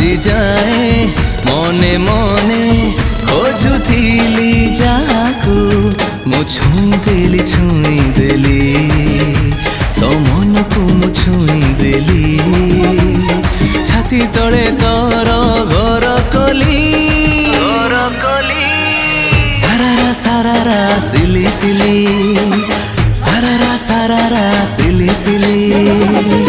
ଆଜି ଯାଏ ମନେ ମନେ ଖୋଜୁଥିଲି ଯାହାକୁ ମୁଁ ଛୁଇଁଦେଲି ତୋ ମନକୁ ମୁଁ ଛୁଇଁଦେଲି ଛାତି ତଳେ ତୋର ଘର କଲି ସାରାରା ସିଲି ସିଲି ସାରାରା ସିଲି ସିଲି।